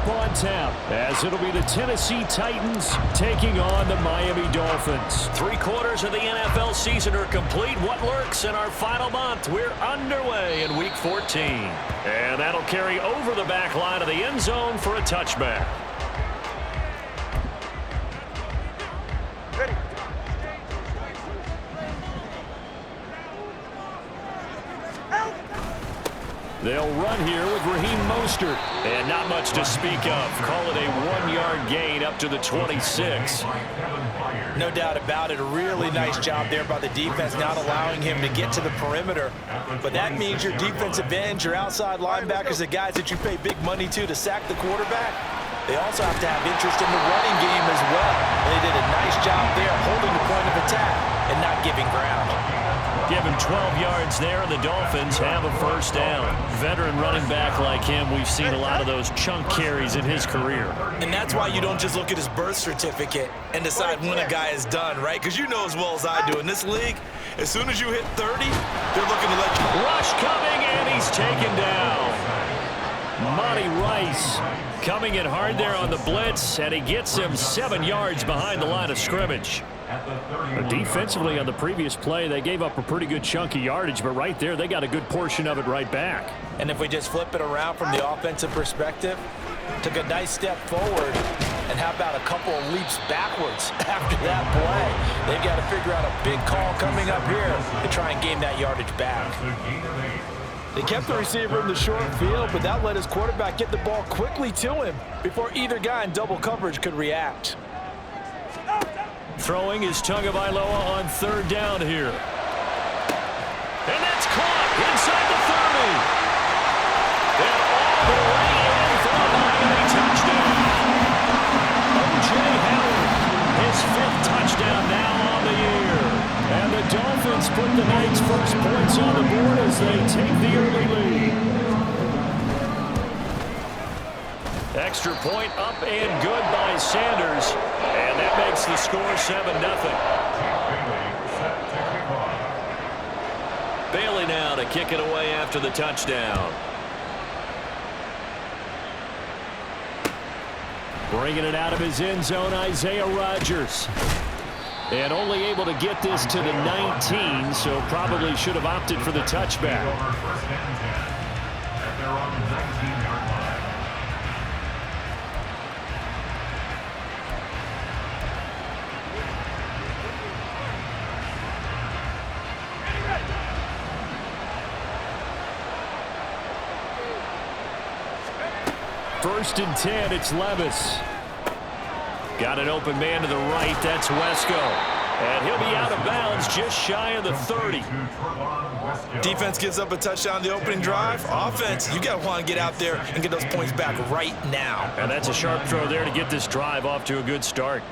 up on tap, as it'll be the Tennessee Titans taking on the Miami Dolphins. 3/4 of the NFL season are complete. What lurks in our final month? We're underway in Week 14. And that'll carry over the back line of the end zone for a touchback. They'll run here with Raheem Mostert. And not much to speak of. Call it a 1-yard gain up to the 26. No doubt about it. A really nice job there by the defense, not allowing him to get to the perimeter. But that means your defensive ends, your outside linebackers, the guys that you pay big money to sack the quarterback, they also have to have interest in the running game as well. They did a nice job there holding the point of attack and not giving ground. Give him 12 yards there, and the Dolphins have a first down. Veteran running back like him, we've seen a lot of those chunk carries in his career. And that's why you don't just look at his birth certificate and decide when a guy is done, right? Because you know as well as I do, in this league, as soon as you hit 30, they're looking to let you... Rush coming, and he's taken down. Monty Rice coming in hard there on the blitz, and he gets him 7 yards behind the line of scrimmage. Defensively on the previous play, they gave up a pretty good chunk of yardage, but right there, they got a good portion of it right back. And if we just flip it around from the offensive perspective, took a nice step forward, and how about a couple of leaps backwards after that play? They've got to figure out a big call coming up here to try and gain that yardage back. They kept the receiver in the short field, but that let his quarterback get the ball quickly to him before either guy in double coverage could react. Throwing is Tagovailoa on third down here. And that's caught inside the 30. And all the way in for a Miami touchdown. O.J. Howard, his 5th touchdown now on the year. And the Dolphins put the night's first points on the board as they take the early lead. Extra point up and good by Sanders. And that makes the score 7-0. Bailey now to kick it away after the touchdown. Bringing it out of his end zone, Isaiah Rodgers. And only able to get this to the 19, so probably should have opted for the touchback. First and 10, it's Levis. Got an open man to the right, that's Wesco. And he'll be out of bounds just shy of the 30. Defense gives up a touchdown on the opening drive. Offense, you got to want to get out there and get those points back right now. And that's a sharp throw there to get this drive off to a good start.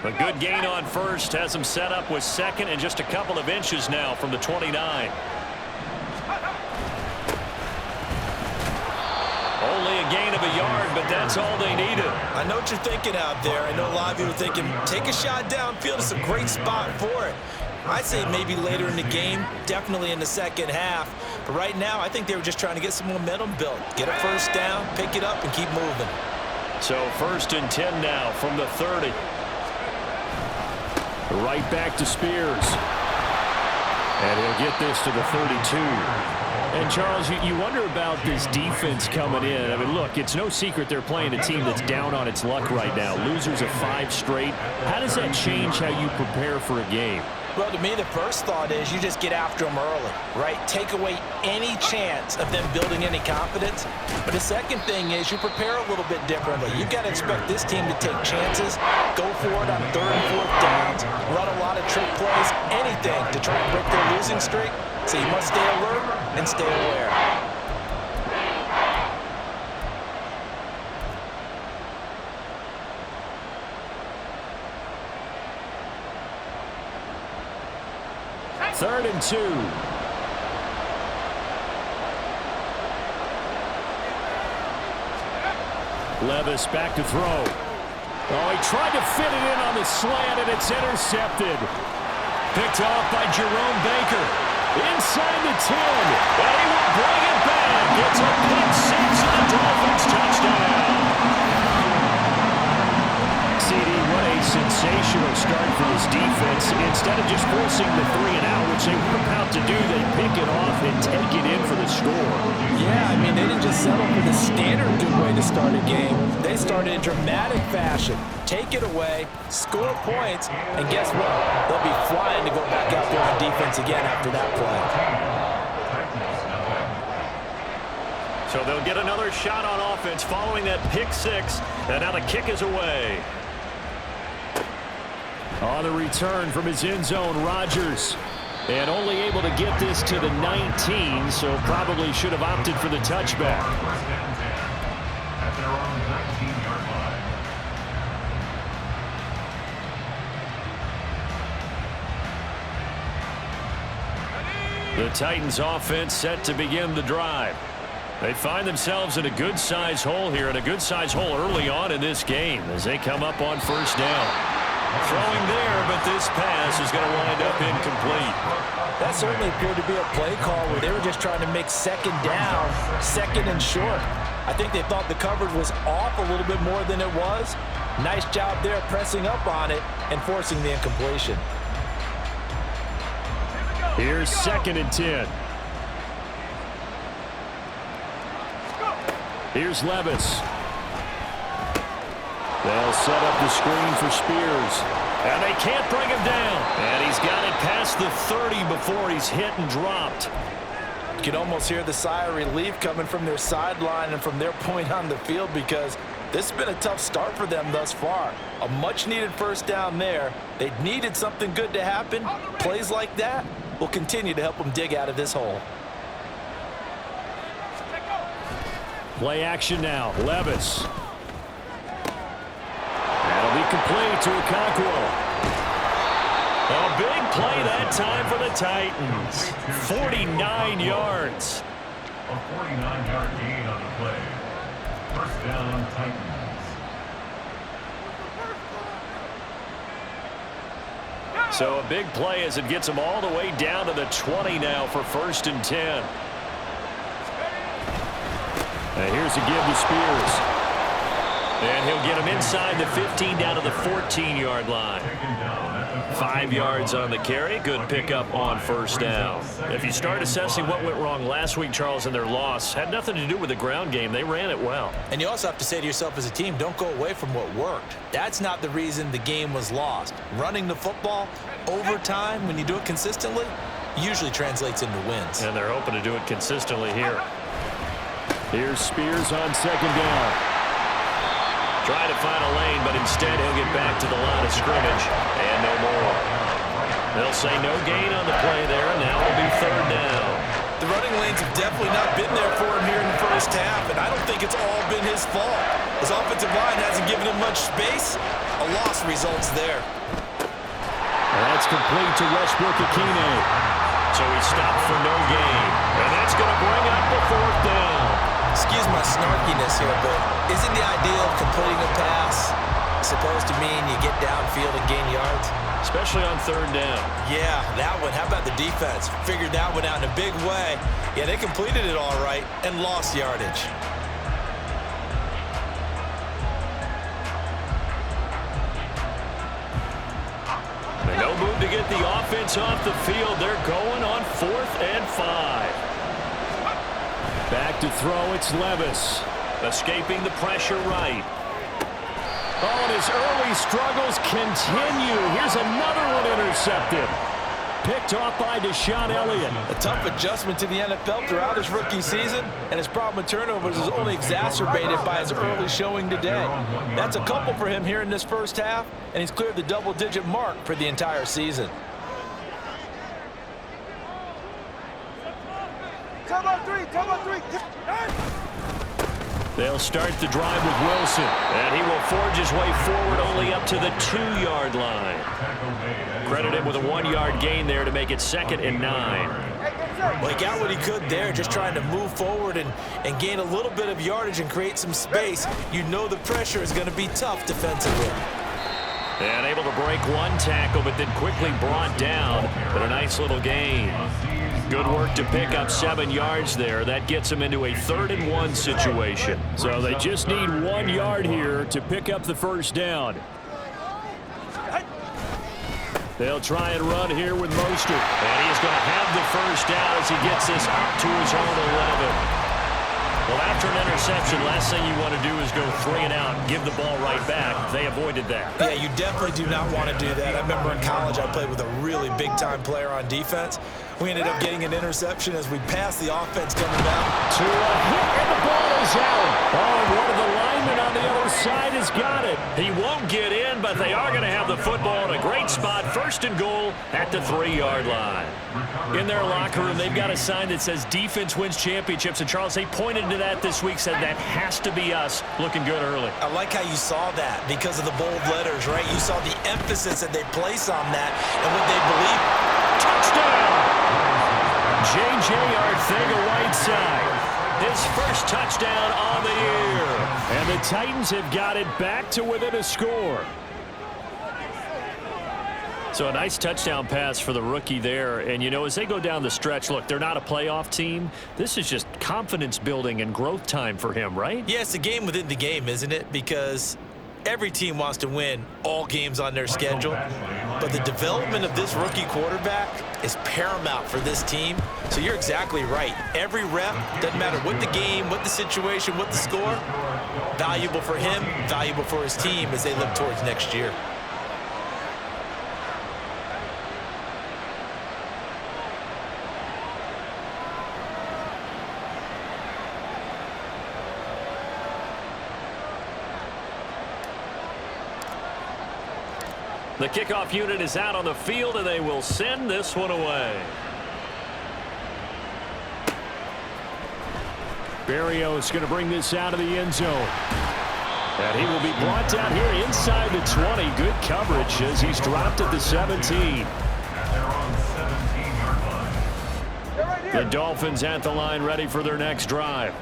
A good gain on first, has him set up with second and just a couple of inches now from the 29. Only a gain of a yard, but that's all they needed. I know what you're thinking out there. I know a lot of you are thinking, take a shot downfield. It's a great spot for it. I'd say maybe later in the game, definitely in the second half. But right now, I think they were just trying to get some momentum built. Get a first down, pick it up, and keep moving. So first and 10 now from the 30. Right back to Spears. And he'll get this to the 32. And, Charles, you wonder about this defense coming in. I mean, look, it's no secret they're playing a team that's down on its luck right now. Losers of 5 straight. How does that change how you prepare for a game? Well, to me, the first thought is you just get after them early, right? Take away any chance of them building any confidence. But the second thing is you prepare a little bit differently. You've got to expect this team to take chances, go for it on 3rd and 4th downs, run a lot of trick plays, anything to try and break their losing streak. So you must stay alert and stay aware. Third and 2. Levis back to throw. Oh, he tried to fit it in on the slant, and it's intercepted. Picked off by Jerome Baker. Inside the 10. And he will bring it back. It's a pick 6 and a Dolphins touchdown. defense, instead of just forcing the 3-and-out, which they were about to do, they pick it off and take it in for the score. Yeah, I mean, they didn't just settle for the standard good way to start a game. They started in dramatic fashion. Take it away, score points, and guess what? They'll be flying to go back out there on defense again after that play. So they'll get another shot on offense following that pick six, and now the kick is away. On the return from his end zone, Rodgers. And only able to get this to the 19, so probably should have opted for the touchback. At their own 19-yard line. The Titans offense set to begin the drive. They find themselves in a good-sized hole here, and a good-sized hole early on in this game as they come up on first down. Throwing there, but this pass is going to wind up incomplete. That certainly appeared to be a play call where they were just trying to make second down, second and short. I think they thought the coverage was off a little bit more than it was. Nice job there pressing up on it and forcing the incompletion. Here's 2nd and 10. Here's Levis. They'll set up the screen for Spears. And they can't bring him down. And he's got it past the 30 before he's hit and dropped. You can almost hear the sigh of relief coming from their sideline and from their point on the field, because this has been a tough start for them thus far. A much-needed first down there. They needed something good to happen. Plays like that will continue to help them dig out of this hole. Play action now. Levis. That'll be complete to Okonkwo. A big play that time for the Titans. 49 yards. A 49-yard gain on the play. First down, Titans. So a big play as it gets them all the way down to the 20 now for 1st and 10. And here's a give to Spears. And he'll get him inside the 15 down to the 14-yard line. 5 yards on the carry. Good pickup on first down. If you start assessing what went wrong last week, Charles, in their loss, had nothing to do with the ground game. They ran it well. And you also have to say to yourself as a team, don't go away from what worked. That's not the reason the game was lost. Running the football over time, when you do it consistently, usually translates into wins. And they're hoping to do it consistently here. Here's Spears on 2nd down. Try to find a lane, but instead he'll get back to the line of scrimmage. And no more. They'll say no gain on the play there. Now it'll be 3rd down. The running lanes have definitely not been there for him here in the first half, and I don't think it's all been his fault. His offensive line hasn't given him much space. A loss results there. That's complete to Westbrook-Ikhine. So he stopped for no gain. And that's going to bring up the 4th down. Excuse my snarkiness here, but isn't the idea of completing a pass supposed to mean you get downfield and gain yards? Especially on 3rd down. Yeah, that one. How about the defense? Figured that one out in a big way. Yeah, they completed it all right and lost yardage. No move to get the offense off the field. They're going on 4th and 5. Back to throw, it's Levis. Escaping the pressure right. Oh, and his early struggles continue. Here's another one intercepted. Picked off by Deshaun Elliott. A tough adjustment to the NFL throughout his rookie season, and his problem with turnovers is only exacerbated by his early showing today. That's a couple for him here in this first half, and he's cleared the double-digit mark for the entire season. They'll start the drive with Wilson, and he will forge his way forward only up to the 2-yard line. Credit him with a 1-yard gain there to make it 2nd and 9. Well, he got what he could there, just trying to move forward and gain a little bit of yardage and create some space. You know the pressure is going to be tough defensively. And able to break one tackle, but then quickly brought down. But a nice little gain. Good work to pick up 7 yards there. That gets them into a 3rd and 1 situation. So they just need 1 yard here to pick up the first down. They'll try and run here with Mostert. And he's going to have the first down as he gets this out to his own 11. Well, after an interception, last thing you want to do is go 3 and out and give the ball right back. They avoided that. Yeah, you definitely do not want to do that. I remember in college I played with a really big-time player on defense. We ended up getting an interception as we passed the offense coming down. To a hit, and the ball is out. Oh, one of the linemen on the other side has got it. He won't get in, but they are going to have the football in a great spot. First and goal at the 3-yard line. In their locker room, they've got a sign that says defense wins championships. And, Charles, they pointed to that this week, said that has to be us. Looking good early. I like how you saw that because of the bold letters, right? You saw the emphasis that they place on that and what they believe. Touchdown! J.J. Arcega-Whiteside. His first touchdown on the year. And the Titans have got it back to within a score. So a nice touchdown pass for the rookie there. And, you know, as they go down the stretch, look, they're not a playoff team. This is just confidence building and growth time for him, right? Yeah, it's a game within the game, isn't it? Because every team wants to win all games on their schedule. But the development of this rookie quarterback is paramount for this team. So you're exactly right. Every rep, doesn't matter what the game, what the situation, what the score, valuable for him, valuable for his team as they look towards next year. The kickoff unit is out on the field, and they will send this one away. Berrios going to bring this out of the end zone. And he will be brought down here inside the 20. Good coverage as he's dropped at the 17. They're on 17-yard line. The Dolphins at the line, ready for their next drive.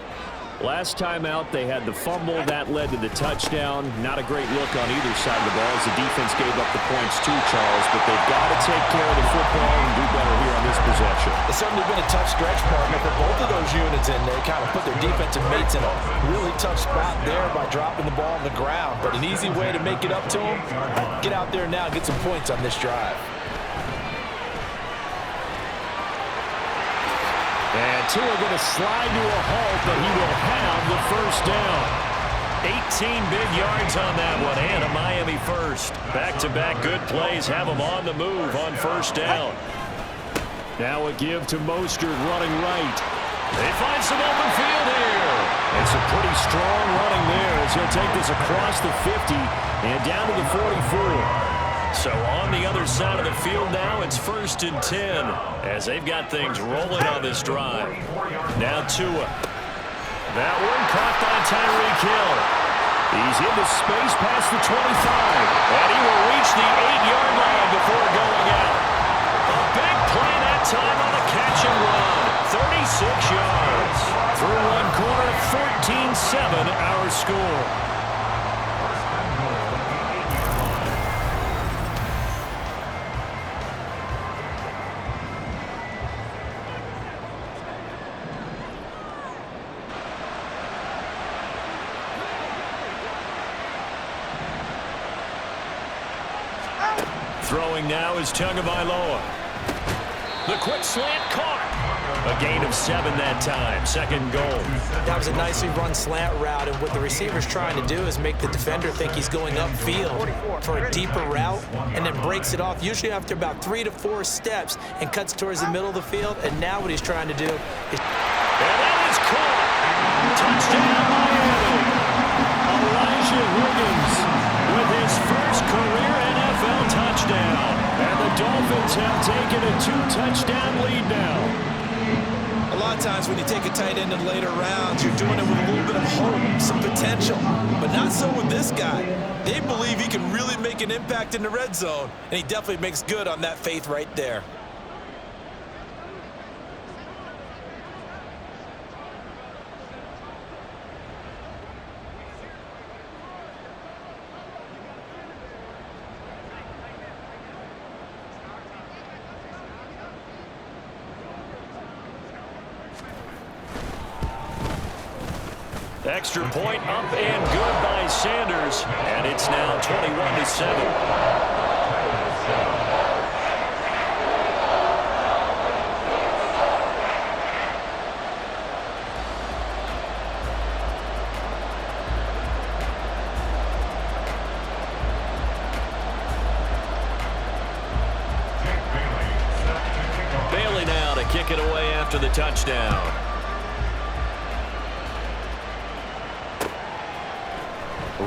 Last time out, they had the fumble. That led to the touchdown. Not a great look on either side of the ball as the defense gave up the points too, Charles. But they've got to take care of the football and do better here on this possession. It's certainly been a tough stretch, partner, for both of those units in there. Kind of put their defensive mates in a really tough spot there by dropping the ball on the ground. But an easy way to make it up to them, get out there now and get some points on this drive. And Tua going to slide to a halt, but he will have the first down. 18 big yards on that one, and a Miami first. Back-to-back good plays have them on the move on first down. Now a give to Mostert running right. They find some open field here. And some pretty strong running there as he'll take this across the 50 and down to the 44. So on the other side of the field now, it's 1st and 10 as they've got things rolling on this drive. Now Tua. That one caught by Tyreek Hill. He's into space past the 25, and he will reach the 8-yard line before going out. A big play that time on a catch and run. 36 yards. Through one quarter, 14-7 our score. Throwing now is Tagovailoa. The quick slant caught. A gain of 7 that time. 2nd goal. That was a nicely run slant route, and what the receiver's trying to do is make the defender think he's going upfield for a deeper route and then breaks it off, usually after about 3 to 4 steps, and cuts towards the middle of the field. And now what he's trying to do is... And that is caught. Touchdown, Miami. Elijah Higgins with his first career NFL touchdown. And the Dolphins have taken a 2-touchdown lead now. A lot of times when you take a tight end in later rounds, you're doing it with a little bit of hope, some potential. But not so with this guy. They believe he can really make an impact in the red zone, and he definitely makes good on that faith right there. Extra point up and good by Sanders, and it's now 21-7. for the touchdown.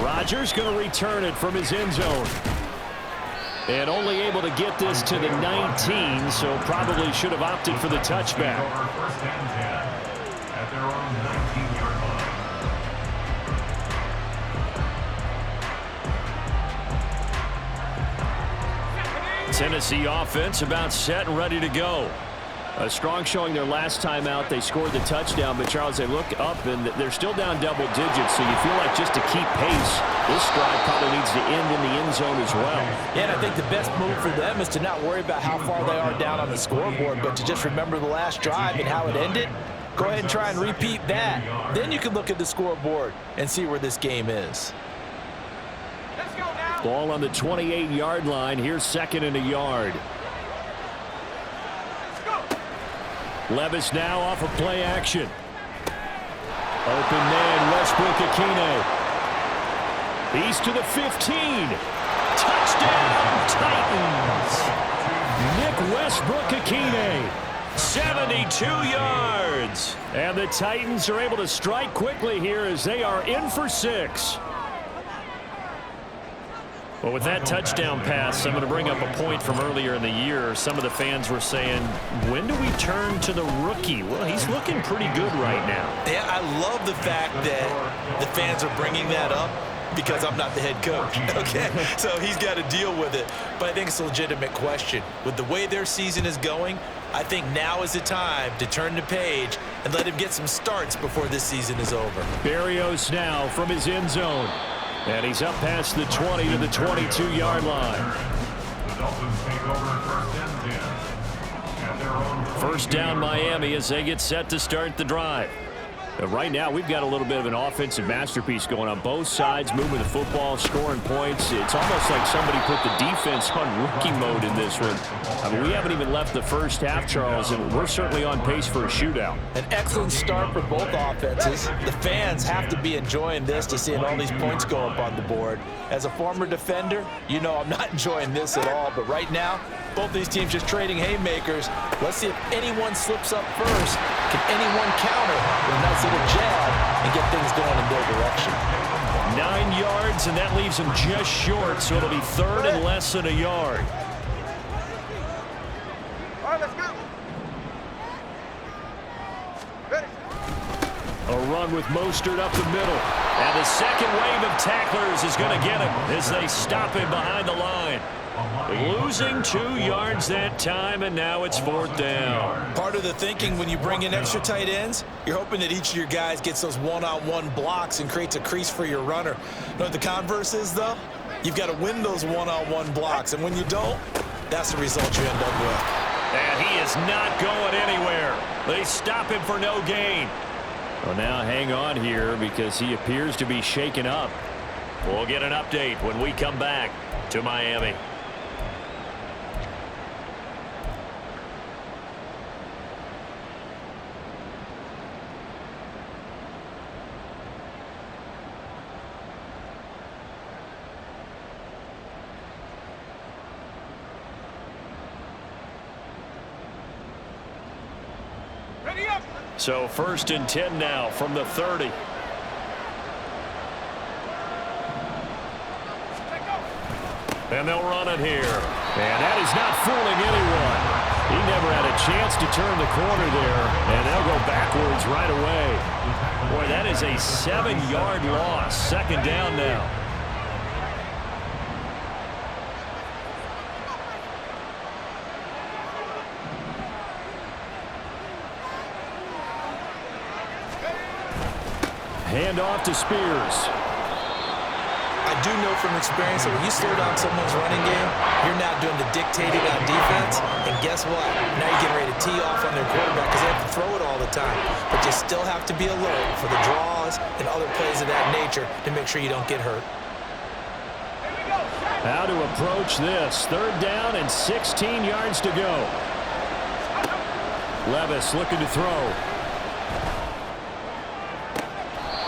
Rodgers going to return it from his end zone. And only able to get this to the 19, so probably should have opted for the touchback. First and 10 at their own 19-yard line. Tennessee offense about set and ready to go. A strong showing their last time out. They scored the touchdown, but Charles, they look up and they're still down double digits, so you feel like just to keep pace, this drive probably needs to end in the end zone as well. Yeah, and I think the best move for them is to not worry about how far they are down on the scoreboard, but to just remember the last drive and how it ended. Go ahead and try and repeat that. Then you can look at the scoreboard and see where this game is. Ball on the 28-yard line. Here's second and a yard. Levis now off of play action. Open man, Westbrook-Ikhine. He's to the 15. Touchdown, Titans. Nick Westbrook-Ikhine. 72 yards. And the Titans are able to strike quickly here as they are in for 6. Well, with that touchdown pass, I'm going to bring up a point from earlier in the year. Some of the fans were saying, when do we turn to the rookie? Well, he's looking pretty good right now. Yeah, I love the fact that the fans are bringing that up because I'm not the head coach, okay? So he's got to deal with it. But I think it's a legitimate question. With the way their season is going, I think now is the time to turn the page and let him get some starts before this season is over. Berrios now from his end zone. And he's up past the 20 to the 22-yard line. The Dolphins take over first and 10 at their own. First down Miami as they get set to start the drive. Right now, we've got a little bit of an offensive masterpiece going on both sides, moving the football, scoring points. It's almost like somebody put the defense on rookie mode in this one. I mean, we haven't even left the first half, Charles, and we're certainly on pace for a shootout. An excellent start for both offenses. The fans have to be enjoying this to seeing all these points go up on the board. As a former defender, you know I'm not enjoying this at all, but right now, both these teams just trading haymakers. Let's see if anyone slips up first. Can anyone counter with a nice little jab and get things going in their direction? 9 yards, and that leaves them just short, so it'll be third and less than a yard. All right, let's go. Ready. A run with Mostert up the middle. And the second wave of tacklers is going to get him as they stop him behind the line. Losing 2 yards that time, and now it's fourth down. Part of the thinking when you bring in extra tight ends, you're hoping that each of your guys gets those one-on-one blocks and creates a crease for your runner. You know what the converse is, though? You've got to win those one-on-one blocks, and when you don't, that's the result you end up with. And he is not going anywhere. They stop him for no gain. Well, now hang on here because he appears to be shaken up. We'll get an update when we come back to Miami. Ready up. So first and 10 now from the 30. And they'll run it here. And that is not fooling anyone. He never had a chance to turn the corner there. And they'll go backwards right away. Boy, that is a 7-yard loss. Second down now. Hand off to Spears. I do know from experience that when you slow down someone's running game, you're now doing the dictating on defense. And guess what? Now you're getting ready to tee off on their quarterback because they have to throw it all the time. But you still have to be alert for the draws and other plays of that nature to make sure you don't get hurt. How to approach this. Third down and 16 yards to go. Levis looking to throw.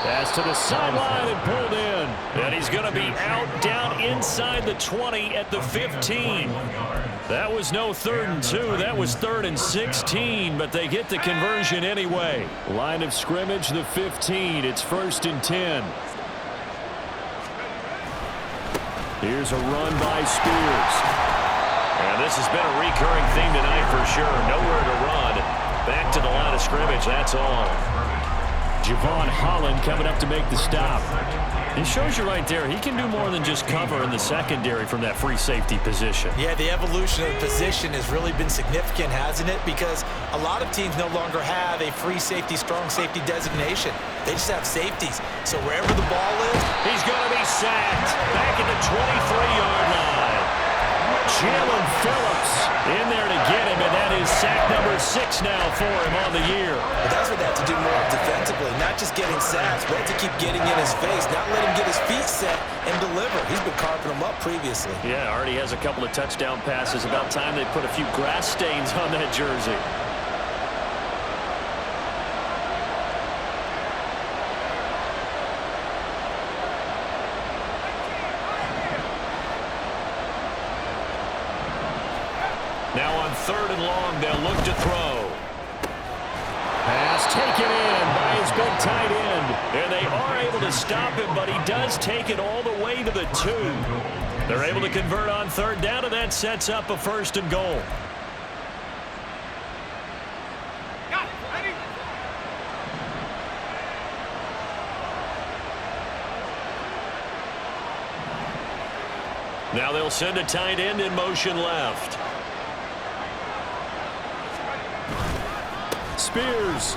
Pass to the sideline and pulled in. And he's going going to be out down inside the 20 at the 15. That was no 3rd and 2. That was 3rd and 16, but they get the conversion anyway. Line of scrimmage, the 15. It's 1st and 10. Here's a run by Spears. And this has been a recurring theme tonight for sure. Nowhere to run. Back to the line of scrimmage, that's all. Javon Holland coming up to make the stop. It shows you right there, he can do more than just cover in the secondary from that free safety position. Yeah, the evolution of the position has really been significant, hasn't it? Because a lot of teams no longer have a free safety, strong safety designation. They just have safeties. So wherever the ball is, he's going to be sacked back at the 23-yard line. Jalen Phillips in there to get him, and that is sack number 6 now for him on the year. But that's what they have to do more defensively, not just getting sacks, but to keep getting in his face, not let him get his feet set and deliver. He's been carving them up previously. Yeah, already has a couple of touchdown passes. About time they put a few grass stains on that jersey. Now on 3rd and long, they'll look to throw. Pass taken in by his big tight end. And they are able to stop him, but he does take it all the way to the 2. They're able to convert on 3rd down, and that sets up a 1st and goal. Got it. Ready? Now they'll send a tight end in motion left. Spears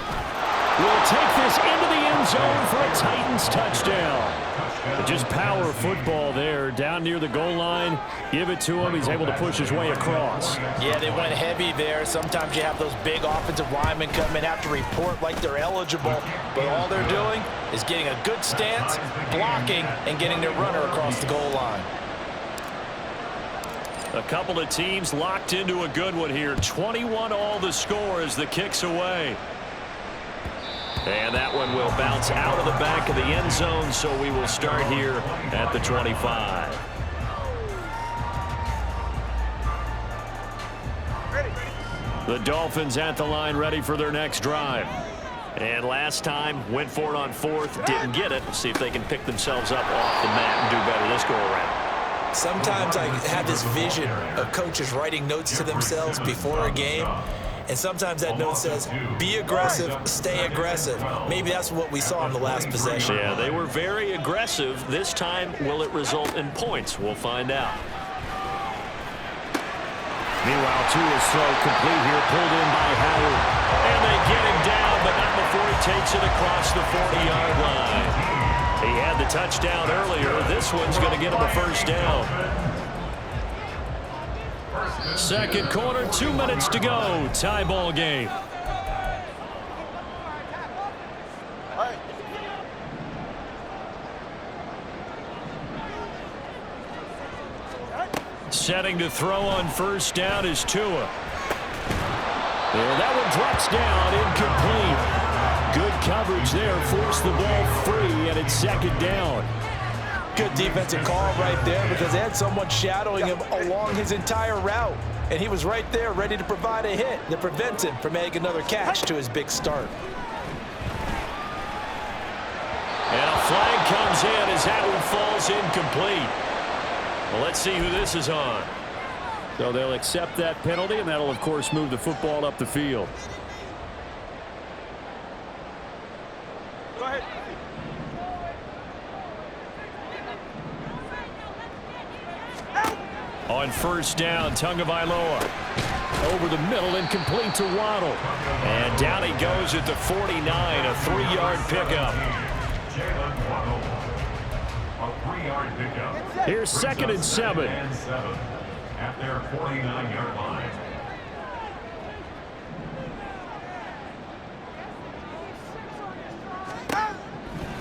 will take this into the end zone for a Titans touchdown. Just power football there down near the goal line. Give it to him. He's able to push his way across. Yeah, they went heavy there. Sometimes you have those big offensive linemen come in, have to report like they're eligible, but all they're doing is getting a good stance, blocking, and getting their runner across the goal line. A couple of teams locked into a good one here. 21 all the score as the kick's away. And that one will bounce out of the back of the end zone, so we will start here at the 25. The Dolphins at the line ready for their next drive. And last time, went for it on 4th, didn't get it. See if they can pick themselves up off the mat and do better this go-around. Sometimes I have this vision of coaches writing notes to themselves before a game, and sometimes that note says, be aggressive, stay aggressive. Maybe that's what we saw in the last possession. Yeah, they were very aggressive. This time, will it result in points? We'll find out. Meanwhile, Tua's throw complete here, pulled in by Howard. And they get him down, but not before he takes it across the 40-yard line. He had the touchdown earlier. This one's going to get him a 1st down. 2nd quarter, 2 minutes to go. Tie ball game. Setting to throw on 1st down is Tua. And that one drops down, incomplete. Good coverage there, forced the ball free, and it's 2nd down. Good defensive call right there because they had someone shadowing him along his entire route. And he was right there ready to provide a hit to prevent him from making another catch to his big start. And a flag comes in as that one falls incomplete. Well, let's see who this is on. So they'll accept that penalty, and that'll, of course, move the football up the field. Go ahead. On 1st down, Tagovailoa. Over the middle, incomplete to Waddle. And down he goes at the 49, a 3-yard pickup. Jalen Waddle, a 3-yard pickup. Here's 2nd and 7. At their 49-yard line.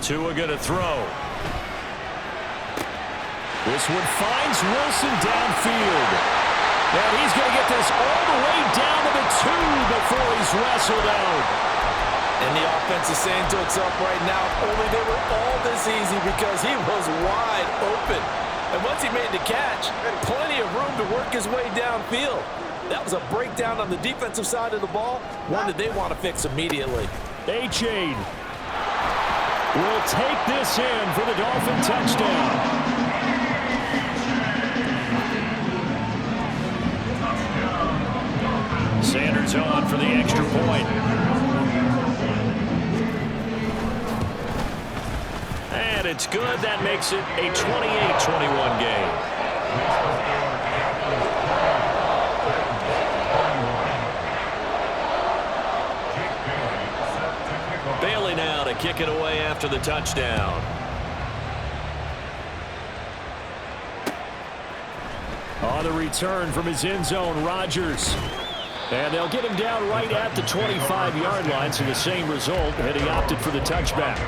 Tua going to throw. This one finds Wilson downfield. And he's going to get this all the way down to the 2 before he's wrestled out. And the offense is saying to itself right now, if only they were all this easy, because he was wide open. And once he made the catch, plenty of room to work his way downfield. That was a breakdown on the defensive side of the ball, one that they want to fix immediately. A-Chain will take this in for the Dolphin touchdown. Sanders on for the extra point. And it's good. That makes it a 28-21 game. Bailey now to kick it away after the touchdown. On the return from his end zone, Rodgers. And they'll get him down right at the 25-yard line, so the same result, and he opted for the touchback.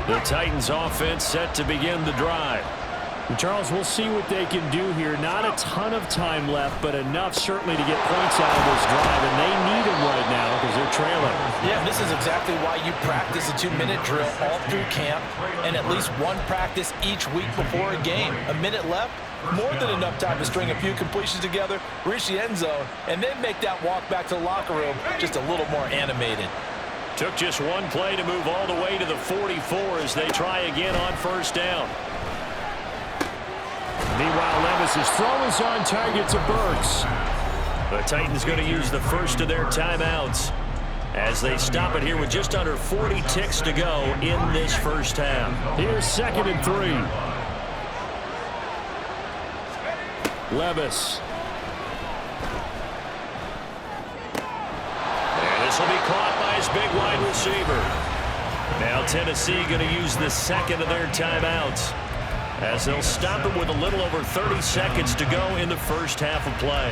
The Titans offense set to begin the drive. And Charles, we'll see what they can do here. Not a ton of time left, but enough certainly to get points out of this drive, and they need them right now because they're trailing. Yeah, this is exactly why you practice a 2-minute drill all through camp and at least one practice each week before a game. A minute left, more than enough time to string a few completions together, reach the end zone, and then make that walk back to the locker room just a little more animated. Took just one play to move all the way to the 44 as they try again on first down. Meanwhile, Levis's throw is on target to Burks. The Titans going to use the first of their timeouts as they stop it here with just under 40 ticks to go in this first half. Here's 2nd and 3. Levis. And this will be caught by his big wide receiver. Now Tennessee going to use the second of their timeouts, as they'll stop it with a little over 30 seconds to go in the first half of play.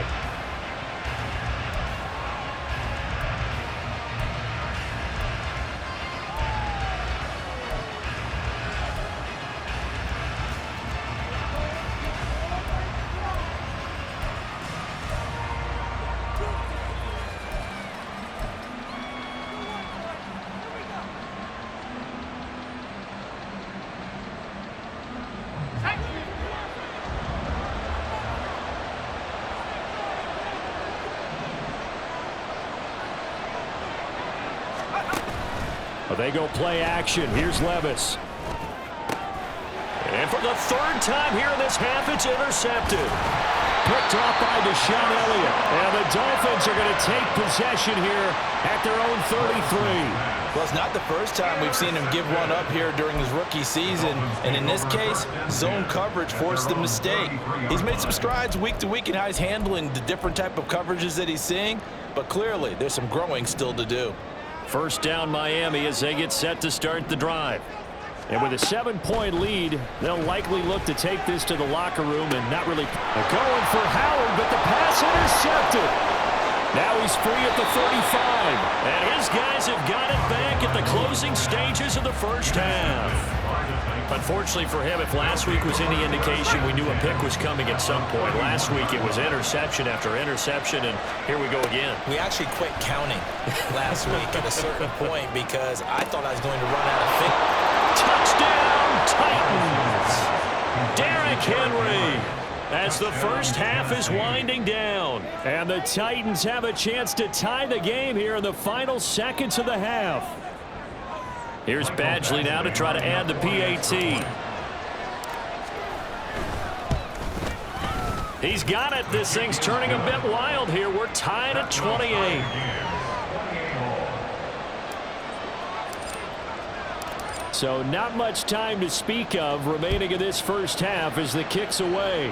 They go play action. Here's Levis. And for the third time here in this half, it's intercepted. Picked off by Deshaun Elliott. And the Dolphins are going to take possession here at their own 33. Well, it's not the first time we've seen him give one up here during his rookie season. And in this case, zone coverage forced the mistake. He's made some strides week to week in how he's handling the different type of coverages that he's seeing. But clearly, there's some growing still to do. First down Miami as they get set to start the drive. And with a 7-point lead, they'll likely look to take this to the locker room and not really going for Howard, but the pass intercepted. Now he's free at the 35. And his guys have got it back at the closing stages of the first half. Unfortunately for him, if last week was any indication, we knew a pick was coming at some point. Last week it was interception after interception, and here we go again. We actually quit counting last week at a certain point because I thought I was going to run out of things. Touchdown, Titans! Derrick Henry, as the first half is winding down. And the Titans have a chance to tie the game here in the final seconds of the half. Here's Badgley now to try to add the PAT. He's got it. This thing's turning a bit wild here. We're tied at 28. So not much time to speak of remaining in this first half as the kick's away.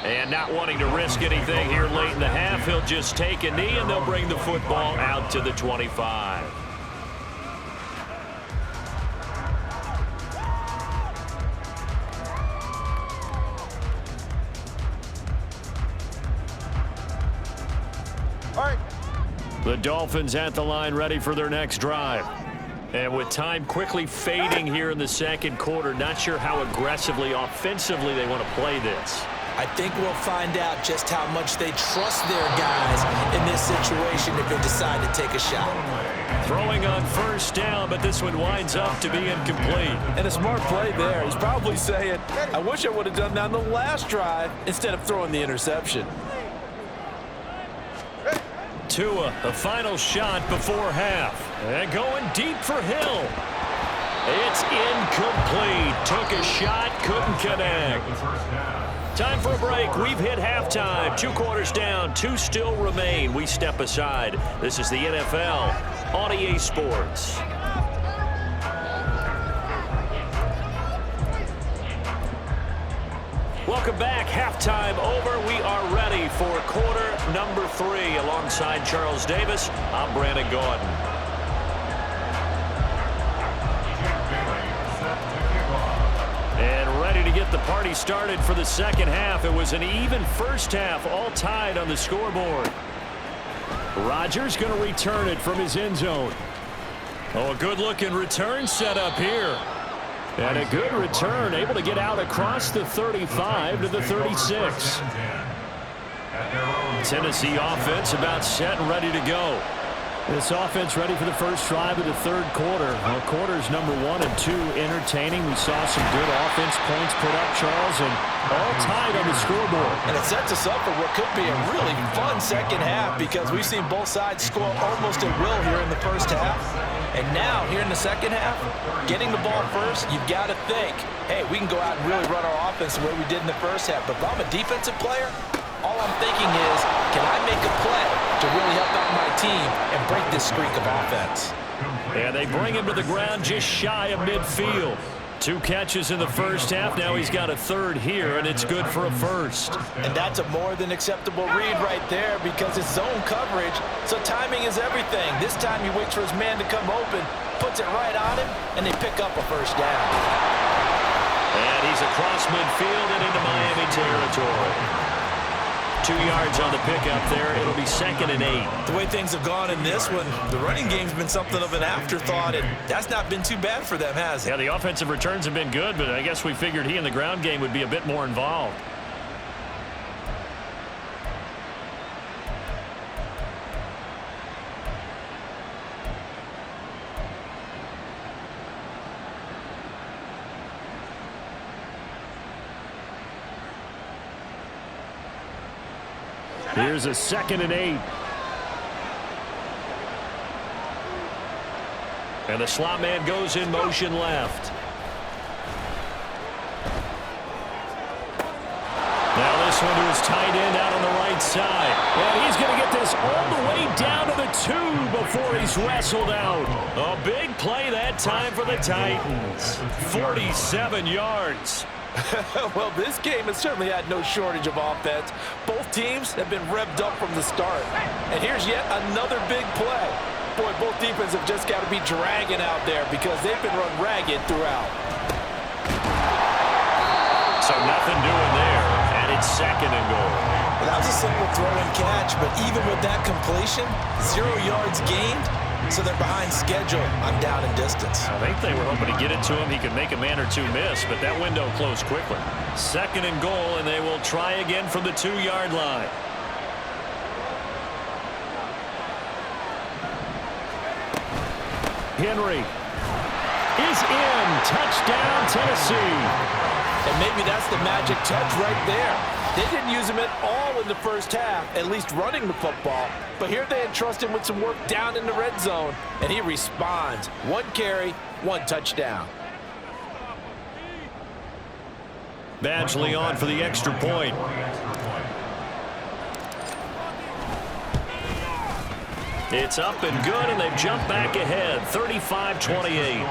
And not wanting to risk anything here late in the half, he'll just take a knee and they'll bring the football out to the 25. All right. The Dolphins at the line ready for their next drive. And with time quickly fading here in the second quarter, not sure how aggressively, offensively they want to play this. I think we'll find out just how much they trust their guys in this situation if they decide to take a shot. Throwing on first down, but this one winds up to be incomplete. And a smart play there. He's probably saying, I wish I would have done that on the last drive instead of throwing the interception. Tua, the final shot before half. And going deep for Hill. It's incomplete. Took a shot, couldn't connect. Time for a break. We've hit halftime. 2 quarters down, 2 still remain. We step aside. This is the NFL on EA Sports. Welcome back. Halftime over. We are ready for quarter number 3. Alongside Charles Davis, I'm Brandon Gordon. And ready to get the party started for the second half. It was an even first half, all tied on the scoreboard. Rodgers going to return it from his end zone. Oh, a good-looking return set up here. And a good return, able to get out across the 35 to the 36. Tennessee offense about set and ready to go. This offense ready for the first drive of the third quarter. Well, quarters number 1 and 2 entertaining. We saw some good offense points put up, Charles, and all tied on the scoreboard. And it sets us up for what could be a really fun second half because we've seen both sides score almost at will here in the first half. And now, here in the second half, getting the ball first, you've got to think, hey, we can go out and really run our offense the way we did in the first half. But if I'm a defensive player, all I'm thinking is, can I make a play to really help out my team and break this streak of offense? And they bring him to the ground just shy of midfield. 2 catches in the first half. Now he's got a third here, and it's good for a first. And that's a more than acceptable read right there because it's zone coverage, so timing is everything. This time he waits for his man to come open, puts it right on him, and they pick up a first down. And he's across midfield and into Miami territory. 2 yards on the pickup there. It'll be 2nd and 8. The way things have gone in this one, the running game's been something of an afterthought, and that's not been too bad for them, has it? Yeah, the offensive returns have been good, but I guess we figured he in the ground game would be a bit more involved. Here's a 2nd and 8. And the slot man goes in motion left. Now this one to his tight end out on the right side. And he's going to get this all the way down to the 2 before he's wrestled out. A big play that time for the Titans. 47 yards. Well, this game has certainly had no shortage of offense. Both teams have been revved up from the start. And here's yet another big play. Boy, both defenses have just got to be dragging out there because they've been run ragged throughout. So nothing doing there, and it's 2nd and goal. Well, that was a simple throw and catch, but even with that completion, 0 yards gained, so they're behind schedule on down and distance. I think they were hoping to get it to him. He could make a man or 2 miss, but that window closed quickly. 2nd and goal, and they will try again from the 2-yard line. Henry is in. Touchdown, Tennessee. And maybe that's the magic touch right there. They didn't use him at all in the first half, at least running the football. But here they entrust him with some work down in the red zone, and he responds. 1 carry, 1 touchdown. Badgley on for the extra point. It's up and good, and they've jumped back ahead, 35-28.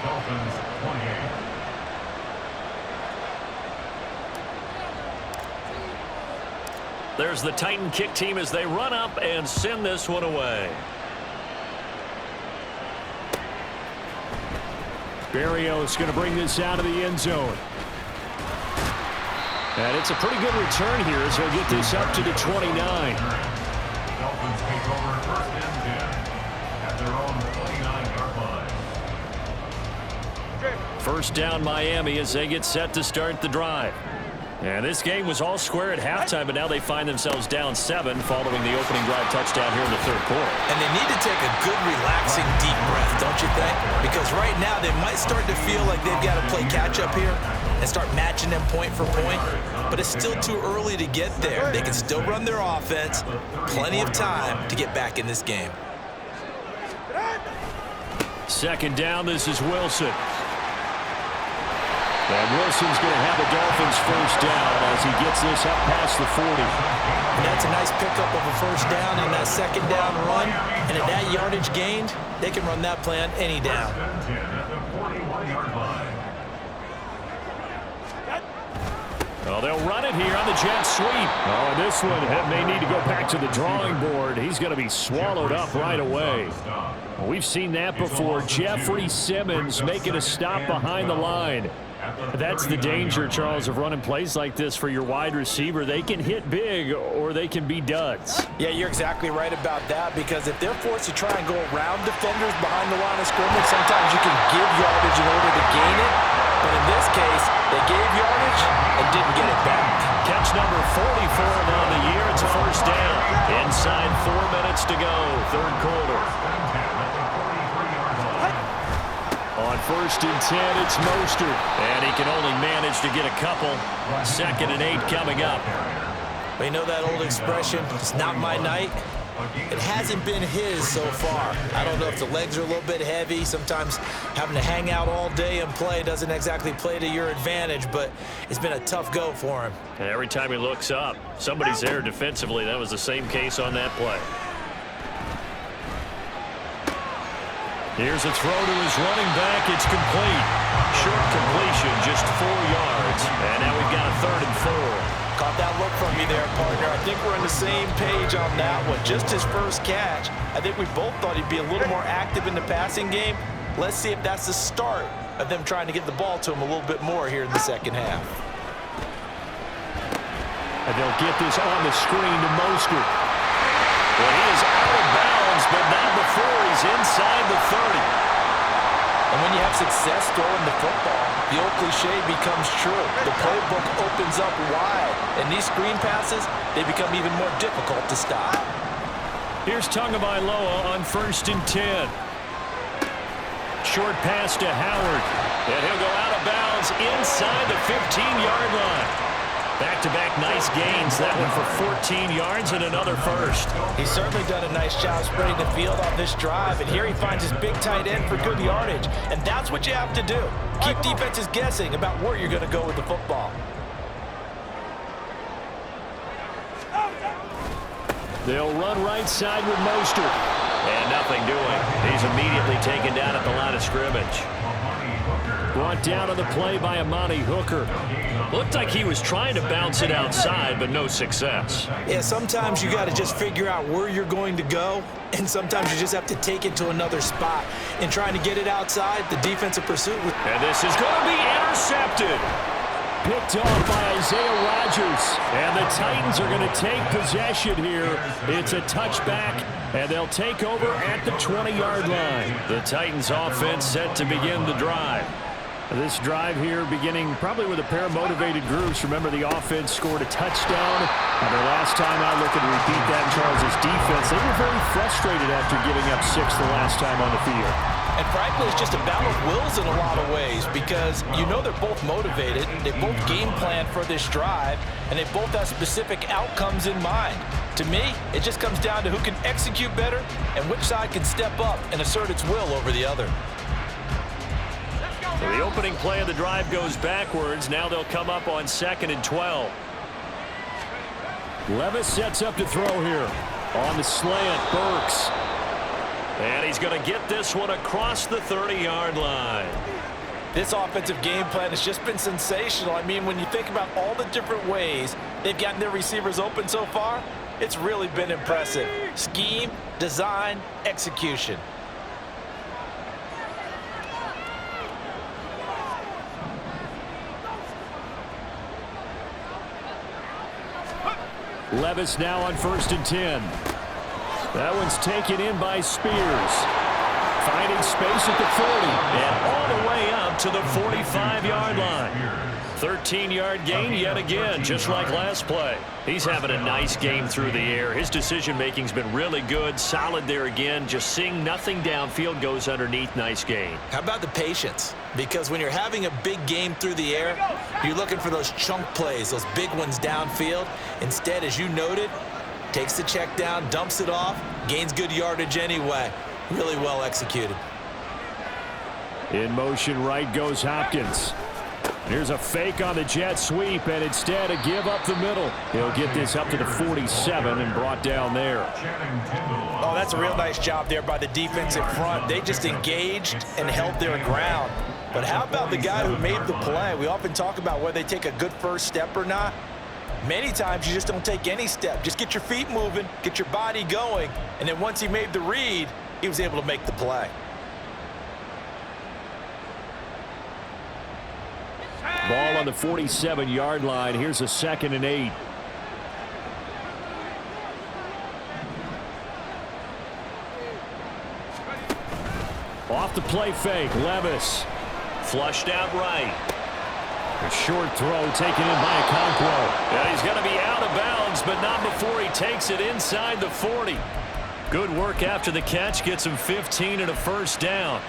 Dolphins 28. There's the Titan kick team as they run up and send this one away. Berrios going to bring this out of the end zone. And it's a pretty good return here as he'll get this up to the 29. Dolphins take over first and 10 at their own 29-yard line. First down Miami as they get set to start the drive. And this game was all square at halftime, but now they find themselves down 7 following the opening drive touchdown here in the third quarter. And they need to take a good, relaxing, deep breath, don't you think? Because right now they might start to feel like they've got to play catch-up here and start matching them point for point. But it's still too early to get there. They can still run their offense. Plenty of time to get back in this game. Second down, this is Wilson. And Wilson's going to have the Dolphins first down as he gets this up past the 40. And that's a nice pickup of a first down in that second down run. And at that yardage gained, they can run that play on any down. First and 10 at the 41-yard line. Well, they'll run it here on the jet sweep. Oh, and this one may need to go back to the drawing board. He's going to be swallowed up right away. We've seen that before. Jeffrey Simmons making a stop behind the line. That's the danger, Charles, of running plays like this for your wide receiver. They can hit big or they can be duds. Yeah, you're exactly right about that, because if they're forced to try and go around defenders behind the line of scrimmage, sometimes you can give yardage in order to gain it. But in this case, they gave yardage and didn't get it back. Catch number 44 on the year. It's a first down. Inside 4 minutes to go, third quarter. On first and 10, it's Mostert. And he can only manage to get a couple. Second and 8 coming up. But you know that old expression, it's not my night? It hasn't been his so far. I don't know if the legs are a little bit heavy. Sometimes having to hang out all day and play doesn't exactly play to your advantage, but it's been a tough go for him. And every time he looks up, somebody's there defensively. That was the same case on that play. Here's a throw to his running back. It's complete. Short completion, just 4 yards. And now we've got a 3rd and 4. Caught that look from me there, partner. I think we're on the same page on that one. Just his first catch. I think we both thought he'd be a little more active in the passing game. Let's see if that's the start of them trying to get the ball to him a little bit more here in the second half. And they'll get this on the screen to Mostert. Well, he is out of bounds, but not before he's inside the 30. And when you have success throwing the football, the old cliche becomes true. The playbook opens up wide, and these screen passes, they become even more difficult to stop. Here's Tagovailoa on first and 10. Short pass to Howard, and he'll go out of bounds inside the 15-yard line. Back-to-back nice gains. That one for 14 yards and another first. He's certainly done a nice job spreading the field on this drive, and here he finds his big tight end for good yardage. And that's what you have to do. Keep defenses guessing about where you're going to go with the football. They'll run right side with Mostert. And nothing doing. He's immediately taken down at the line of scrimmage. Brought down on the play by Amani Hooker. Looked like he was trying to bounce it outside, but no success. Yeah, sometimes you got to just figure out where you're going to go, and sometimes you just have to take it to another spot. In trying to get it outside, the defensive pursuit. And this is going to be intercepted. Picked off by Isaiah Rodgers. And the Titans are going to take possession here. It's a touchback, and they'll take over at the 20-yard line. The Titans offense set to begin the drive. This drive here beginning probably with a pair of motivated groups. Remember, the offense scored a touchdown. And their last time out, looking to repeat that in Charles' defense. They were very frustrated after giving up 6 the last time on the field. And frankly, it's just a battle of wills in a lot of ways, because you know they're both motivated, they both game plan for this drive, and they both have specific outcomes in mind. To me, it just comes down to who can execute better and which side can step up and assert its will over the other. So the opening play of the drive goes backwards. Now they'll come up on 2nd and 12. Levis sets up to throw here. On the slant, Burks. And he's going to get this one across the 30-yard line. This offensive game plan has just been sensational. I mean, when you think about all the different ways they've gotten their receivers open so far, it's really been impressive. Scheme, design, execution. Levis now on 1st and 10. That one's taken in by Spears. Finding space at the 40. And all the way up to the 45-yard line. 13-yard gain yet again, just like last play. He's having a nice game through the air. His decision-making's been really good, solid there again. Just seeing nothing downfield, goes underneath. Nice gain. How about the patience? Because when you're having a big game through the air, you're looking for those chunk plays, those big ones downfield. Instead, as you noted, takes the check down, dumps it off, gains good yardage anyway. Really well executed. In motion right goes Hopkins. Here's a fake on the jet sweep, and instead a give up the middle. He'll get this up to the 47 and brought down there. Oh, that's a real nice job there by the defensive front. They just engaged and held their ground. But how about the guy who made the play? We often talk about whether they take a good first step or not. Many times you just don't take any step. Just get your feet moving, get your body going, and then once he made the read, he was able to make the play. Ball on the 47-yard line. Here's a 2nd and 8. Off the play fake, Levis. Flushed out right. A short throw taken in by Okonkwo. Yeah, he's going to be out of bounds, but not before he takes it inside the 40. Good work after the catch. Gets him 15 and a first down.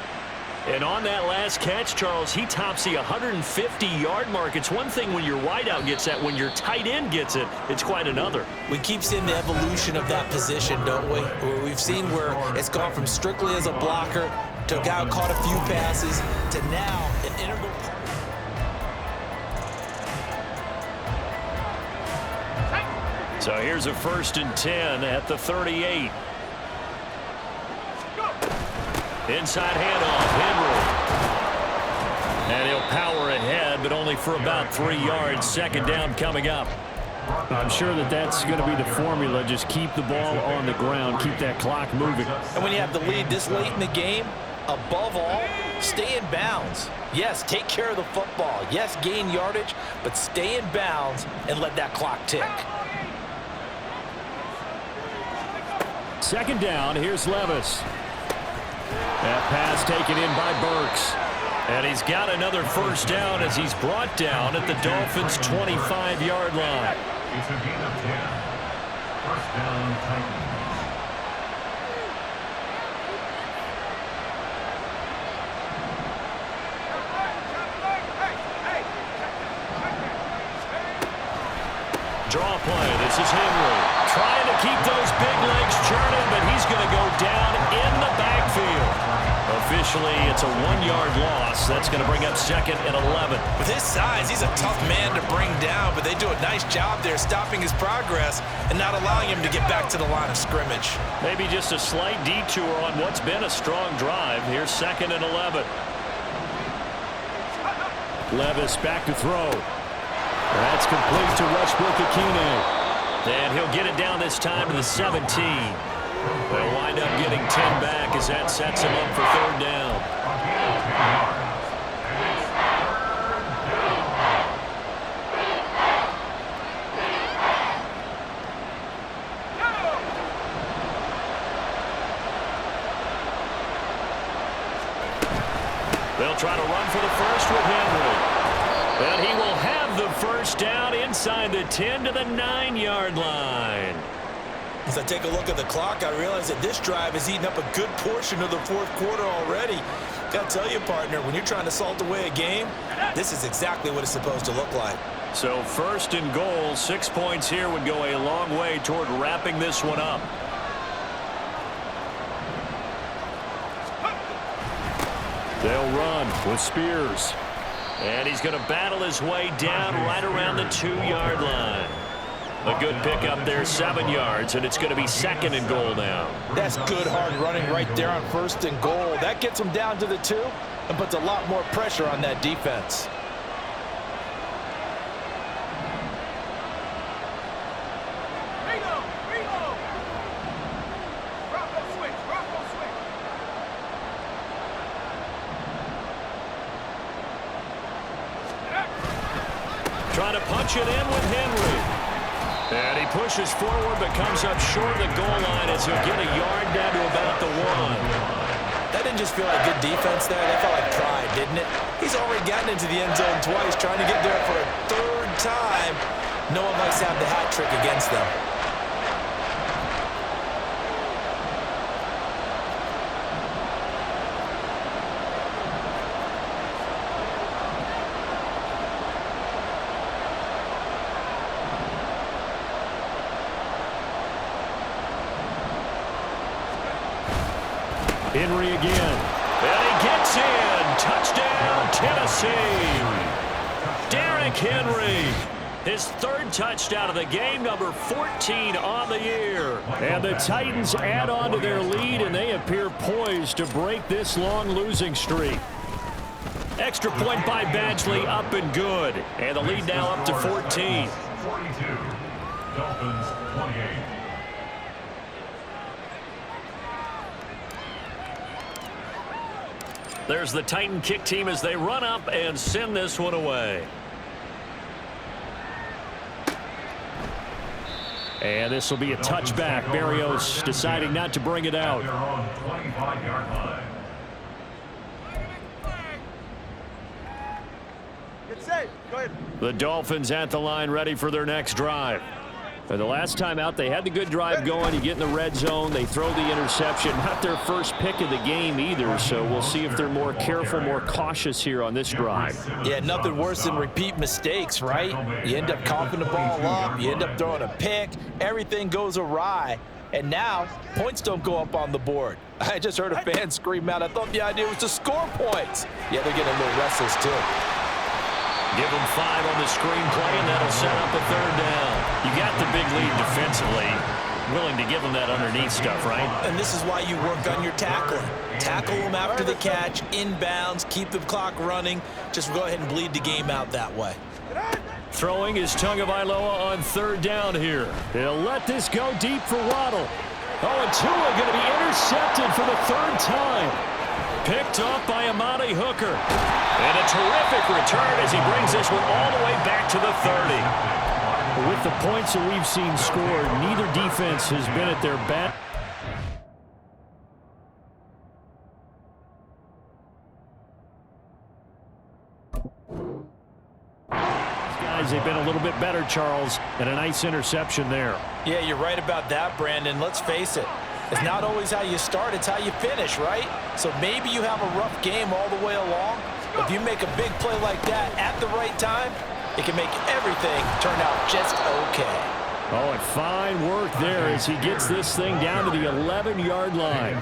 And on that last catch, Charles, he tops the 150-yard mark. It's one thing when your wideout gets that. When your tight end gets it, it's quite another. We keep seeing the evolution of that position, don't we? We've seen where it's gone from strictly as a blocker to a guy who caught a few passes to now an integral part. So here's a 1st and 10 at the 38. Inside handoff, Henry. And he'll power ahead, but only for about 3 yards. 2nd down coming up. I'm sure that's going to be the formula. Just keep the ball on the ground, keep that clock moving. And when you have the lead this late in the game, above all, stay in bounds. Yes, take care of the football. Yes, gain yardage, but stay in bounds and let that clock tick. 2nd down, here's Levis. That pass taken in by Burks. And he's got another first down as he's brought down at the Dolphins' 25-yard line. It's a gain of 10. First down, Titans. Draw play. This is Henry. Trying to keep those big legs churning, but he's going to go down in the backfield. Officially, it's a 1-yard loss. That's going to bring up 2nd and 11. With his size, he's a tough man to bring down, but they do a nice job there stopping his progress and not allowing him to get back to the line of scrimmage. Maybe just a slight detour on what's been a strong drive. Here's 2nd and 11. Levis back to throw. That's complete to Westbrook-Ikhine. And he'll get it down this time to the 17. They'll wind up getting 10 back as that sets him up for 3rd down. They'll try to run for the first with Henry. And he will have the first down inside the 10 to the 9-yard line. As I take a look at the clock, I realize that this drive has eaten up a good portion of the 4th quarter already. Got to tell you, partner, when you're trying to salt away a game, this is exactly what it's supposed to look like. So 1st and goal, 6 points here would go a long way toward wrapping this one up. They'll run with Spears. And he's going to battle his way down right around the 2-yard line. A good pickup there, 7 yards, and it's going to be 2nd and goal now. That's good hard running right there on 1st and goal. That gets him down to the 2 and puts a lot more pressure on that defense. Trying to punch it in with Henry. And he pushes forward but comes up short of the goal line as he'll get a yard down to about the 1. That didn't just feel like good defense there. That felt like pride, didn't it? He's already gotten into the end zone twice, trying to get there for a third time. No one likes to have the hat trick against them. Henry again. And he gets in. Touchdown, Tennessee. Derrick Henry. His third touchdown of the game, number 14 on the year. And the Titans add on to their lead, and they appear poised to break this long losing streak. Extra point by Badgley, up and good. And the lead now up to 14. 42. Dolphins 28. There's the Titan kick team as they run up and send this one away. And this will be a touchback. Berrios deciding not to bring it out. They're on 25-yard line. Get safe. Go ahead. The Dolphins at the line, ready for their next drive. For the last time out, they had the good drive going. You get in the red zone, they throw the interception. Not their first pick of the game either, so we'll see if they're more careful, more cautious here on this drive. Yeah, nothing worse than repeat mistakes, right? You end up coughing the ball up, you end up throwing a pick, everything goes awry, and now points don't go up on the board. I just heard a fan scream out, I thought the idea was to score points. Yeah, they're getting a little restless too. Give them 5 on the screenplay, and that'll set up a third down. You got the big lead defensively. Willing to give them that underneath stuff, right? And this is why you work on your tackling. Tackle them after the catch, inbounds, keep the clock running. Just go ahead and bleed the game out that way. Throwing is Tagovailoa on third down here. He'll let this go deep for Waddle. Oh, and Tua going to be intercepted for the third time. Picked off by Amani Hooker. And a terrific return as he brings this one all the way back to the 30. With the points that we've seen scored, neither defense has been at their best. Guys, they've been a little bit better, Charles, and a nice interception there. Yeah, you're right about that, Brandon. Let's face it. It's not always how you start, it's how you finish, right? So maybe you have a rough game all the way along. If you make a big play like that at the right time, it can make everything turn out just okay. Oh, and fine work there as he gets this thing down to the 11-yard line.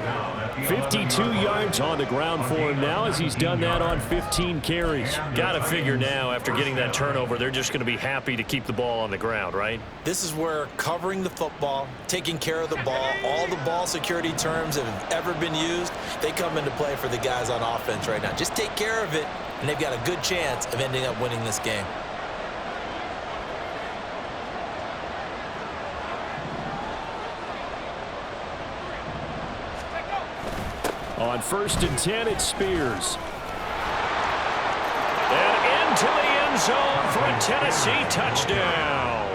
52 yards on the ground for him now as he's done that on 15 carries. Got to figure now, after getting that turnover, they're just going to be happy to keep the ball on the ground, right? This is where covering the football, taking care of the ball, all the ball security terms that have ever been used, they come into play for the guys on offense right now. Just take care of it, and they've got a good chance of ending up winning this game. On 1st and 10, it's Spears. And into the end zone for a Tennessee touchdown.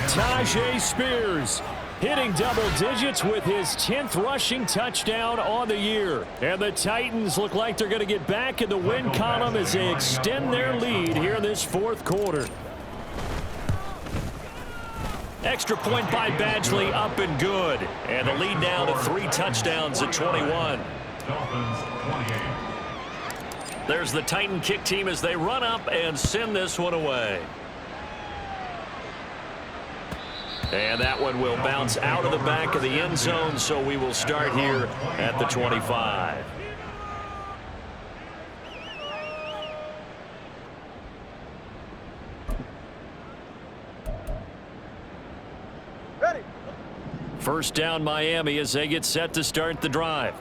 Tajay Spears hitting double digits with his 10th rushing touchdown on the year. And the Titans look like they're going to get back in the win column as they extend their lead here in this fourth quarter. Extra point by Badgley, up and good. And the lead now to 3 touchdowns at 21. There's the Titan kick team as they run up and send this one away. And that one will bounce out of the back of the end zone, so we will start here at the 25. First down Miami as they get set to start the drive.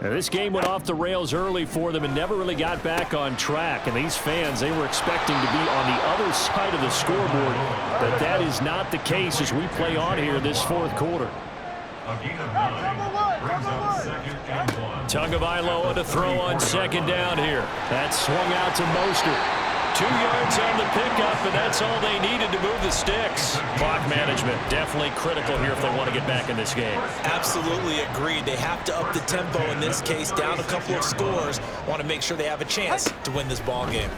Now, this game went off the rails early for them and never really got back on track. And these fans, they were expecting to be on the other side of the scoreboard. But that is not the case as we play on here this fourth quarter. A gain of 9 brings up 2nd and 1. Tagovailoa to throw on 2nd down here. That swung out to Mostert. 2 yards on the pickup, and that's all they needed to move the sticks. Clock management, definitely critical here if they want to get back in this game. Absolutely agreed. They have to up the tempo in this case, down a couple of scores. Want to make sure they have a chance to win this ball game.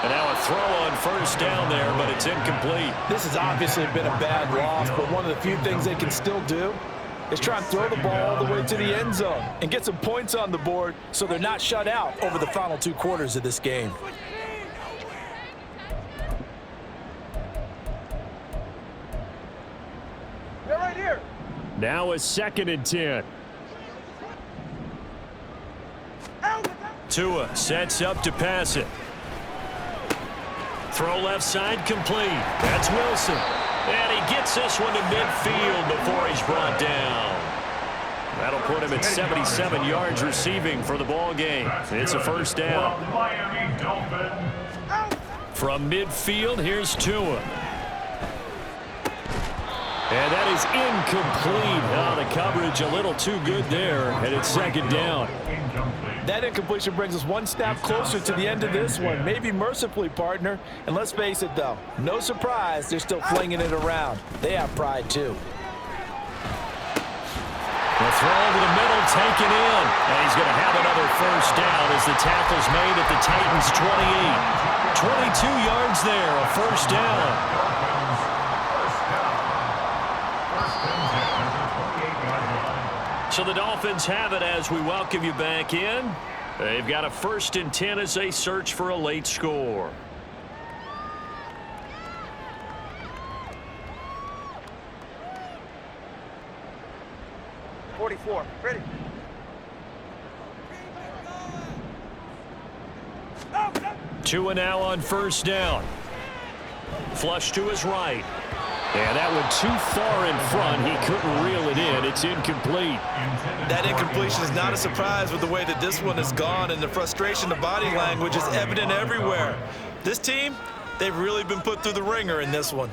And now a throw on first down there, but it's incomplete. This has obviously been a bad loss, but one of the few things they can still do is try and throw the ball all the way to the end zone and get some points on the board so they're not shut out over the final 2 quarters of this game. They're right here. Now a 2nd and 10. Tua sets up to pass it. Throw left side complete. That's Wilson. And he gets this one to midfield before he's brought down. That'll put him at 77 yards receiving for the ball game. It's a first down. Miami Dolphins. From midfield, here's Tua. And that is incomplete. Oh, the coverage a little too good there, and it's 2nd down. That incompletion brings us one step closer to the end of this one. Maybe mercifully, partner. And let's face it, though, no surprise, they're still flinging it around. They have pride, too. The throw over the middle, taken in. And he's going to have another first down as the tackle's made at the Titans' 28. 22 yards there, a first down. So the Dolphins have it as we welcome you back in. They've got a 1st and 10 as they search for a late score. .44. Ready. Tua now on first down. Flush to his right. And that one too far in front. He couldn't reel it in. It's incomplete. That incompletion is not a surprise with the way that this one has gone, and the frustration, the body language is evident everywhere. This team, they've really been put through the ringer in this one.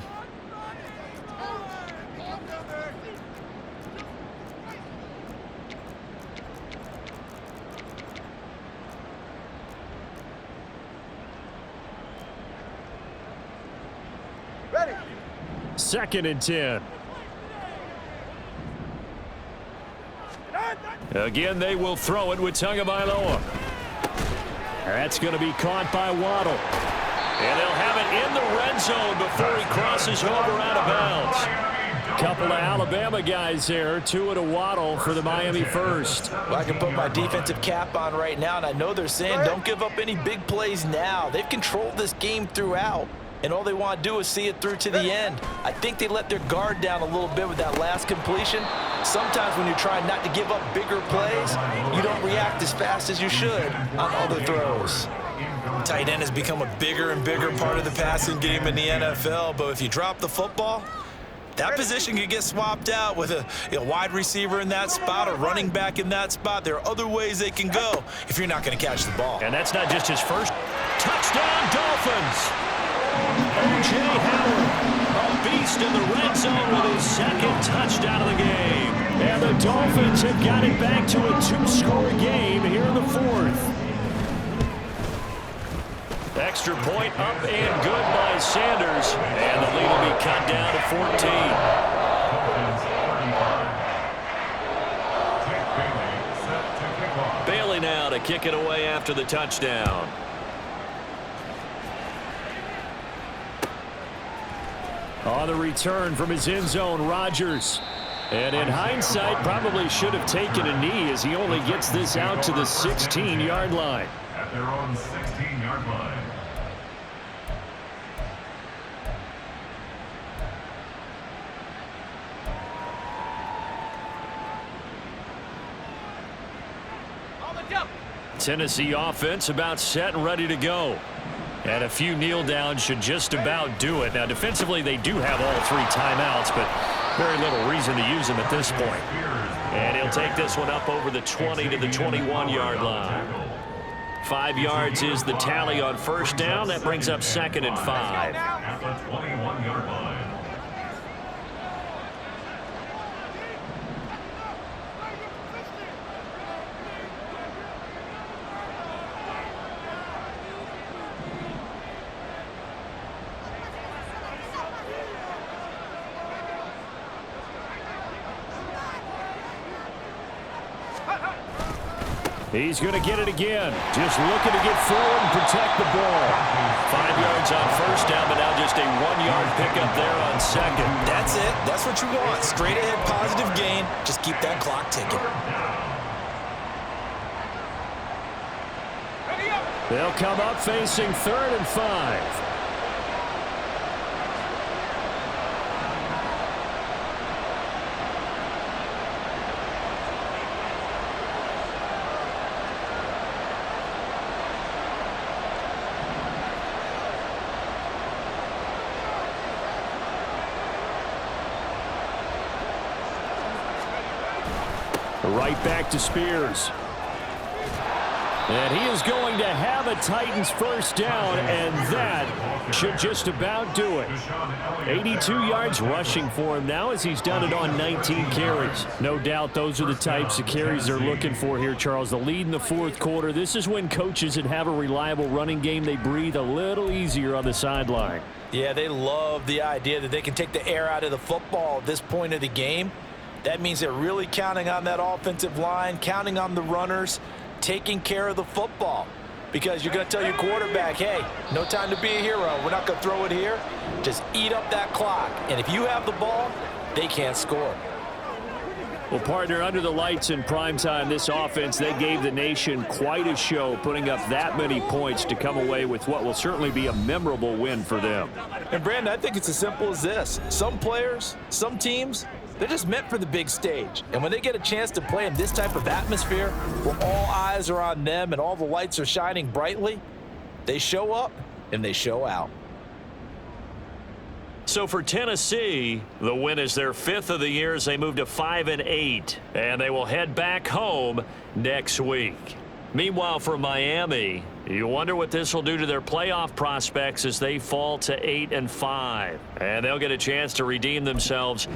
Ready. 2nd and 10. Again, they will throw it with Tagovailoa. That's going to be caught by Waddle. And they'll have it in the red zone before he crosses over out of bounds. Couple of Alabama guys there. Tua to Waddle for the Miami first. Well, I can put my defensive cap on right now, and I know they're saying don't give up any big plays now. They've controlled this game throughout, and all they want to do is see it through to the end. I think they let their guard down a little bit with that last completion. Sometimes when you're trying not to give up bigger plays, you don't react as fast as you should on other throws. Tight end has become a bigger and bigger part of the passing game in the NFL, but if you drop the football, that position could get swapped out with a wide receiver in that spot, a running back in that spot. There are other ways they can go if you're not going to catch the ball. And that's not just his first. Touchdown, Dolphins! O.J. Howard, a beast in the red zone with his 2nd touchdown of the game. And the Dolphins have got it back to a 2-score game here in the 4th. Extra point up and good by Sanders. And the lead will be cut down to 14. Bailey now to kick it away after the touchdown. On the return from his end zone, Rodgers. And in hindsight, probably should have taken a knee as he only gets this out to the 16-yard line. At their own 16-yard line. Tennessee offense about set and ready to go. And a few kneel downs should just about do it. Now, defensively, they do have all 3 timeouts, but very little reason to use them at this point. And he'll take this one up over the 20 to the 21-yard line. 5 yards is the tally on first down. That brings up 2nd and 5. At the 21-yard line. He's going to get it again. Just looking to get forward and protect the ball. 5 yards on first down, but now just a 1-yard pickup there on second. That's it. That's what you want. Straight ahead positive gain. Just keep that clock ticking. They'll come up facing 3rd and 5. Right back to Spears. And he is going to have a Titans first down, and that should just about do it. 82 yards rushing for him now as he's done it on 19 carries. No doubt those are the types of carries they're looking for here, Charles. The lead in the 4th quarter. This is when coaches that have a reliable running game, they breathe a little easier on the sideline. Yeah, they love the idea that they can take the air out of the football at this point of the game. That means they're really counting on that offensive line, counting on the runners, taking care of the football. Because you're going to tell your quarterback, hey, no time to be a hero. We're not going to throw it here. Just eat up that clock. And if you have the ball, they can't score. Well, partner, under the lights in primetime, this offense, they gave the nation quite a show, putting up that many points to come away with what will certainly be a memorable win for them. And, Brandon, I think it's as simple as this. Some players, some teams, they're just meant for the big stage. And when they get a chance to play in this type of atmosphere where all eyes are on them and all the lights are shining brightly, they show up and they show out. So for Tennessee, the win is their 5th of the year as they move to 5-8. And they will head back home next week. Meanwhile, for Miami, you wonder what this will do to their playoff prospects as they fall to 8-5. And they'll get a chance to redeem themselves